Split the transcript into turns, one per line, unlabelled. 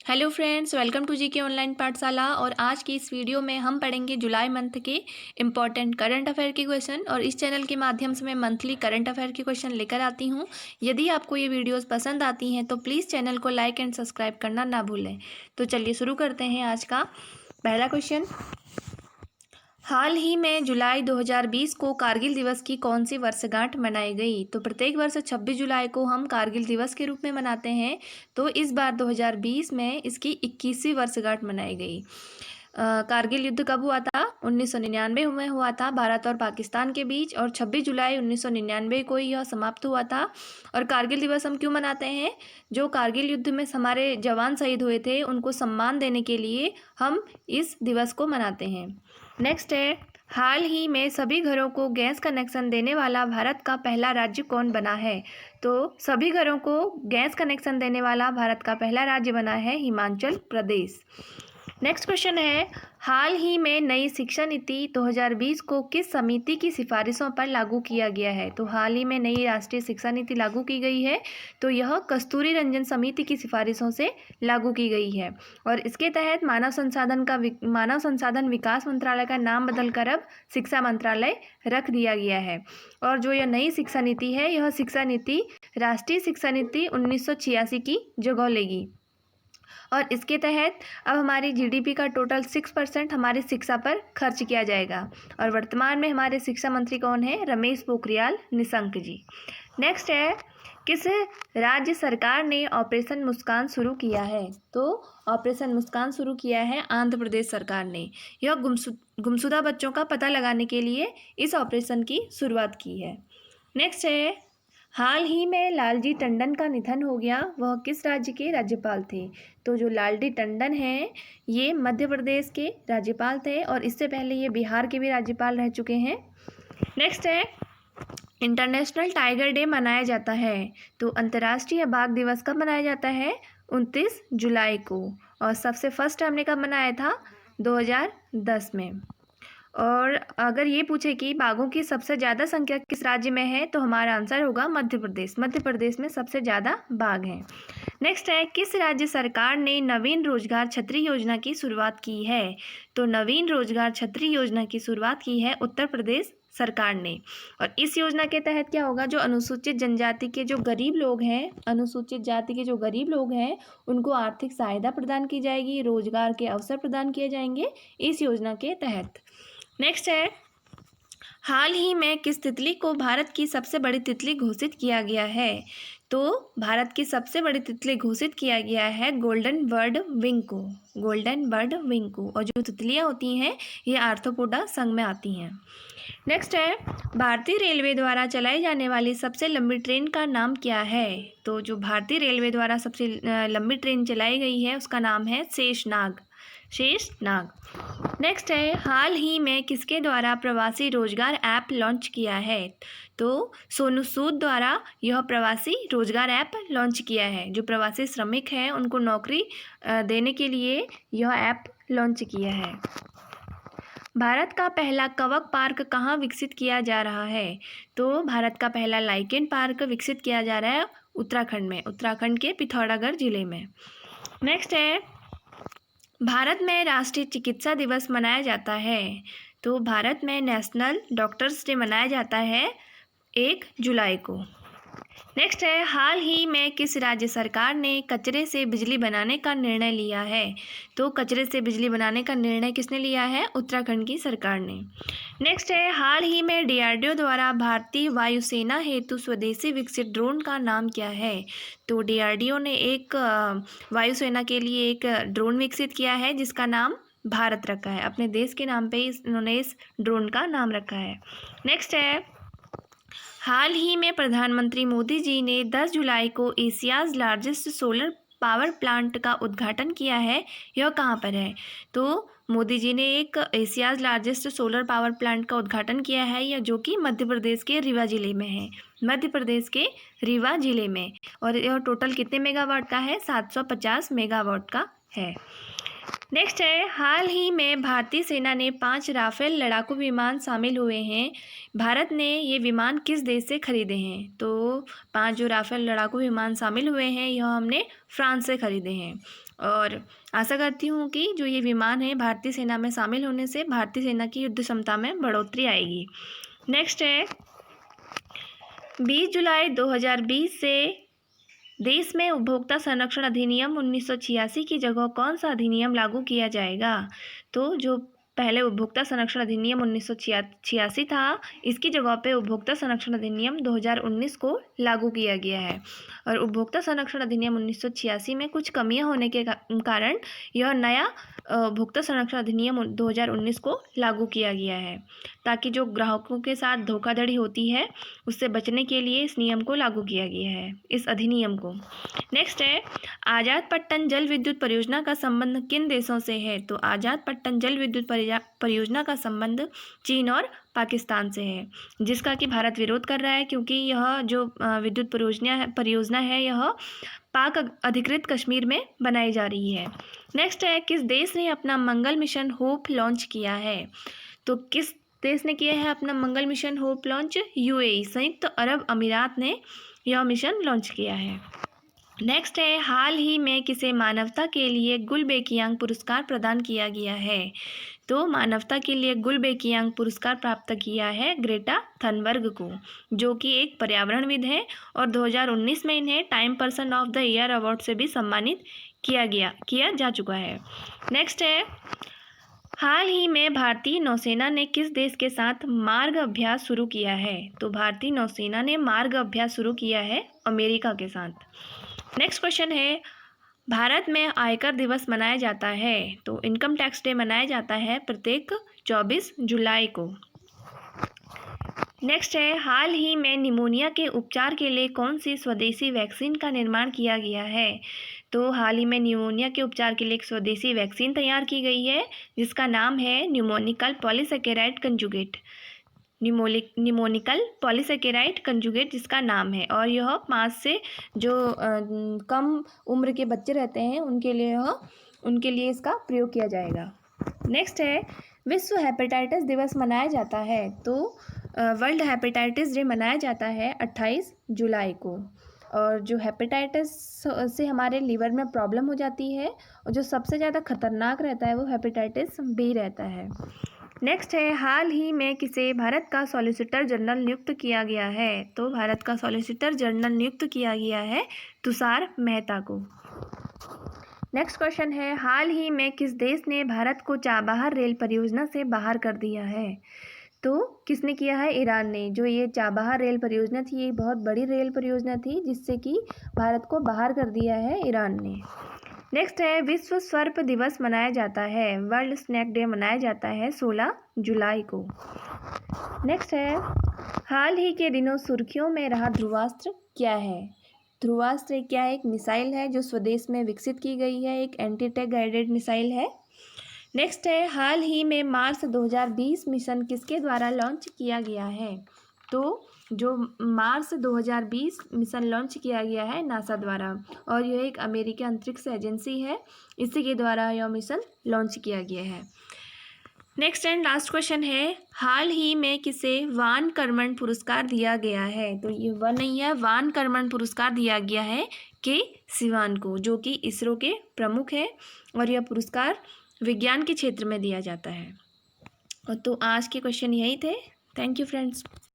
Hello friends, welcome to GK online पाठशाला। और आज की इस वीडियो में हम पढ़ेंगे जुलाई मंथ के इम्पॉर्टेंट करंट अफेयर के क्वेश्चन। और इस चैनल के माध्यम से मैं मंथली करंट अफेयर के क्वेश्चन लेकर आती हूं। यदि आपको ये वीडियोस पसंद आती हैं तो प्लीज़ चैनल को लाइक एंड सब्सक्राइब करना ना भूलें। तो चलिए शुरू करते हैं आज का पहला क्वेश्चन। हाल ही में जुलाई 2020 को कारगिल दिवस की कौन सी वर्षगांठ मनाई गई? तो प्रत्येक वर्ष 26 जुलाई को हम कारगिल दिवस के रूप में मनाते हैं। तो इस बार 2020 में इसकी 21वीं वर्षगांठ मनाई गई। कारगिल युद्ध कब हुआ था? 1999 में हुआ था भारत और पाकिस्तान के बीच, और 26 जुलाई 1999 को यह समाप्त हुआ था। और कारगिल दिवस हम क्यों मनाते हैं? जो कारगिल युद्ध में हमारे जवान शहीद हुए थे उनको सम्मान देने के लिए हम इस दिवस को मनाते हैं। नेक्स्ट है, हाल ही में सभी घरों को गैस कनेक्शन देने वाला भारत का पहला राज्य कौन बना है? तो सभी घरों को गैस कनेक्शन देने वाला भारत का पहला राज्य बना है हिमाचल प्रदेश। नेक्स्ट क्वेश्चन है, हाल ही में नई शिक्षा नीति 2020 को किस समिति की सिफारिशों पर लागू किया गया है? तो हाल ही में नई राष्ट्रीय शिक्षा नीति लागू की गई है, तो यह कस्तूरी रंजन समिति की सिफारिशों से लागू की गई है। और इसके तहत मानव संसाधन विकास मंत्रालय का नाम बदलकर अब शिक्षा मंत्रालय रख दिया गया है। और जो यह नई शिक्षा नीति है, यह शिक्षा नीति राष्ट्रीय शिक्षा नीति 1986 की जगह लेगी। और इसके तहत अब हमारी जीडीपी का टोटल 6% हमारी शिक्षा पर खर्च किया जाएगा। और वर्तमान में हमारे शिक्षा मंत्री कौन है? रमेश पोखरियाल निशंक जी। नेक्स्ट है, किस राज्य सरकार ने ऑपरेशन मुस्कान शुरू किया है? तो ऑपरेशन मुस्कान शुरू किया है आंध्र प्रदेश सरकार ने। यह गुमशुदा बच्चों का पता लगाने के लिए इस ऑपरेशन की शुरुआत की है। नेक्स्ट है, हाल ही में लालजी टंडन का निधन हो गया, वह किस राज्य के राज्यपाल थे? तो जो लालजी टंडन हैं ये मध्य प्रदेश के राज्यपाल थे, और इससे पहले ये बिहार के भी राज्यपाल रह चुके हैं। नेक्स्ट है, इंटरनेशनल टाइगर डे मनाया जाता है, तो अंतर्राष्ट्रीय बाघ दिवस कब मनाया जाता है? 29 जुलाई को। और सबसे फर्स्ट हमने कब मनाया था? 2010 में। और अगर ये पूछे कि बाघों की सबसे ज़्यादा संख्या किस राज्य में है, तो हमारा आंसर होगा मध्य प्रदेश। मध्य प्रदेश में सबसे ज़्यादा बाघ हैं। नेक्स्ट है, किस राज्य सरकार ने नवीन रोजगार छतरी योजना की शुरुआत की है? तो नवीन रोजगार छतरी योजना की शुरुआत की है उत्तर प्रदेश सरकार ने। और इस योजना के तहत क्या होगा? जो अनुसूचित जनजाति के जो गरीब लोग हैं, अनुसूचित जाति के जो गरीब लोग हैं, उनको आर्थिक सहायता प्रदान की जाएगी, रोजगार के अवसर प्रदान किए जाएंगे इस योजना के तहत। नेक्स्ट है, हाल ही में किस तितली को भारत की सबसे बड़ी तितली घोषित किया गया है? तो भारत की सबसे बड़ी तितली घोषित किया गया है गोल्डन बर्ड विंग को। गोल्डन बर्ड विंग को। और जो तितलियां होती हैं ये आर्थ्रोपोडा संघ में आती हैं। नेक्स्ट है, भारतीय रेलवे द्वारा चलाई जाने वाली सबसे लंबी ट्रेन का नाम क्या है? तो जो भारतीय रेलवे द्वारा सबसे लंबी ट्रेन चलाई गई है उसका नाम है शेषनाग। नेक्स्ट है, हाल ही में किसके द्वारा प्रवासी रोजगार ऐप लॉन्च किया है? तो सोनू सूद द्वारा यह प्रवासी रोजगार ऐप लॉन्च किया है। जो प्रवासी श्रमिक हैं उनको नौकरी देने के लिए यह ऐप लॉन्च किया है। भारत का पहला कवक पार्क कहाँ विकसित किया जा रहा है? तो भारत का पहला लाइकेन पार्क विकसित किया जा रहा है उत्तराखंड में, उत्तराखंड के पिथौरागढ़ जिले में। नेक्स्ट है, भारत में राष्ट्रीय चिकित्सा दिवस मनाया जाता है, तो भारत में नेशनल डॉक्टर्स डे मनाया जाता है 1 जुलाई को। नेक्स्ट है, हाल ही में किस राज्य सरकार ने कचरे से बिजली बनाने का निर्णय लिया है? तो कचरे से बिजली बनाने का निर्णय किसने लिया है? उत्तराखंड की सरकार ने। नेक्स्ट है, हाल ही में डीआरडीओ द्वारा भारतीय वायुसेना हेतु स्वदेशी विकसित ड्रोन का नाम क्या है? तो डीआरडीओ ने एक वायुसेना के लिए एक ड्रोन विकसित किया है जिसका नाम भारत रखा है। अपने देश के नाम पे इन्होंने इस ड्रोन का नाम रखा है। नेक्स्ट है, हाल ही में प्रधानमंत्री मोदी जी ने 10 जुलाई को Asia's largest solar power plant का उद्घाटन किया है। यह कहाँ पर है? तो मोदी जी ने एक Asia's largest solar power plant का उद्घाटन किया है, यह जो कि मध्य प्रदेश के रीवा जिले में है। मध्य प्रदेश के रीवा जिले में। और यह टोटल कितने मेगावाट का है? 750 मेगावाट का है। नेक्स्ट है, हाल ही में भारतीय सेना ने 5 राफेल लड़ाकू विमान शामिल हुए हैं। भारत ने ये विमान किस देश से खरीदे हैं? तो 5 जो राफेल लड़ाकू विमान शामिल हुए हैं यह हमने फ्रांस से खरीदे हैं। और आशा करती हूँ कि जो ये विमान है भारतीय सेना में शामिल होने से भारतीय सेना की युद्ध क्षमता में बढ़ोतरी आएगी। नेक्स्ट है 20 जुलाई 2020 से देश में उपभोक्ता संरक्षण अधिनियम 1986 की जगह कौन सा अधिनियम लागू किया जाएगा? तो जो पहले उपभोक्ता संरक्षण अधिनियम 1986 था, इसकी जगह पे उपभोक्ता संरक्षण अधिनियम 2019 को लागू किया गया है। और उपभोक्ता संरक्षण अधिनियम 1986 में कुछ कमियां होने के कारण यह नया उपभोक्ता संरक्षण अधिनियम 2019 को लागू किया गया है, ताकि जो ग्राहकों के साथ धोखाधड़ी होती है उससे बचने के लिए इस नियम को लागू किया गया है, इस अधिनियम को। नेक्स्ट है आजाद पट्टन जल विद्युत परियोजना का संबंध किन देशों से है? तो आजाद पट्टन जल विद्युत परियोजना का संबंध चीन और पाकिस्तान से है, जिसका कि भारत विरोध कर रहा है, क्योंकि यह जो विद्युत परियोजना है यह पाक अधिकृत कश्मीर में बनाई जा रही है। नेक्स्ट है किस देश ने अपना मंगल मिशन होप लॉन्च किया है? तो किस देश ने किया है अपना मंगल मिशन होप लॉन्च? यूएई, संयुक्त अरब अमीरात ने यह मिशन लॉन्च किया है। नेक्स्ट है हाल ही में किसे मानवता के लिए गुलबेकियांग पुरस्कार प्रदान किया गया है? तो मानवता के लिए गुलबेकियांग पुरस्कार प्राप्त किया है ग्रेटा थनबर्ग को, जो कि एक पर्यावरणविद है, और 2019 में इन्हें time person of the year award से भी सम्मानित किया जा चुका है। नेक्स्ट है हाल ही में भारतीय नौसेना ने किस देश के साथ मार्ग अभ्यास शुरू किया है? तो भारतीय नौसेना ने मार्ग अभ्यास शुरू किया है अमेरिका के साथ। नेक्स्ट क्वेश्चन है भारत में आयकर दिवस मनाया जाता है? तो इनकम टैक्स डे मनाया जाता है प्रत्येक 24 जुलाई को। नेक्स्ट है हाल ही में निमोनिया के उपचार के लिए कौन सी स्वदेशी वैक्सीन का निर्माण किया गया है? तो हाल ही में निमोनिया के उपचार के लिए एक स्वदेशी वैक्सीन तैयार की गई है, जिसका नाम है न्यूमोनिकल पॉलीसैकेराइड कंजुगेट। निमोनिकल पॉलीसैकेराइड कंजुगेट जिसका नाम है, और यह 5 से जो कम उम्र के बच्चे रहते हैं उनके लिए इसका प्रयोग किया जाएगा। नेक्स्ट है विश्व हेपेटाइटिस दिवस मनाया जाता है? तो वर्ल्ड हेपेटाइटिस डे मनाया जाता है 28 जुलाई को। और जो हेपेटाइटिस से हमारे लीवर में प्रॉब्लम हो जाती है, और जो सबसे ज़्यादा खतरनाक रहता है वो हेपेटाइटिस बी रहता है। नेक्स्ट है हाल ही में किसे भारत का सॉलिसिटर जनरल नियुक्त किया गया है? तो भारत का सॉलिसिटर जनरल नियुक्त किया गया है तुषार मेहता को। नेक्स्ट क्वेश्चन है हाल ही में किस देश ने भारत को चाबहार रेल परियोजना से बाहर कर दिया है? तो किसने किया है? ईरान ने। जो ये चाबहार रेल परियोजना थी, ये बहुत बड़ी रेल परियोजना थी, जिससे कि भारत को बाहर कर दिया है ईरान ने। नेक्स्ट है विश्व सर्प दिवस मनाया जाता है? वर्ल्ड स्नैक डे मनाया जाता है 16 जुलाई को। नेक्स्ट है हाल ही के दिनों सुर्खियों में रहा ध्रुवास्त्र क्या है? ध्रुवास्त्र क्या है? एक मिसाइल है जो स्वदेश में विकसित की गई है, एक एंटी टैंक गाइडेड मिसाइल है। नेक्स्ट है हाल ही में मार्स 2020 मिशन किसके द्वारा लॉन्च किया गया है? तो जो मार्स 2020 मिशन लॉन्च किया गया है नासा द्वारा, और यह एक अमेरिकी अंतरिक्ष एजेंसी है, इसी के द्वारा यह मिशन लॉन्च किया गया है। नेक्स्ट एंड लास्ट क्वेश्चन है हाल ही में किसे वान कर्मण पुरस्कार दिया गया है? तो ये वन नहीं है, वान कर्मण पुरस्कार दिया गया है के सिवान को, जो कि इसरो के प्रमुख है, और यह पुरस्कार विज्ञान के क्षेत्र में दिया जाता है। और तो आज के क्वेश्चन यही थे। Thank you friends.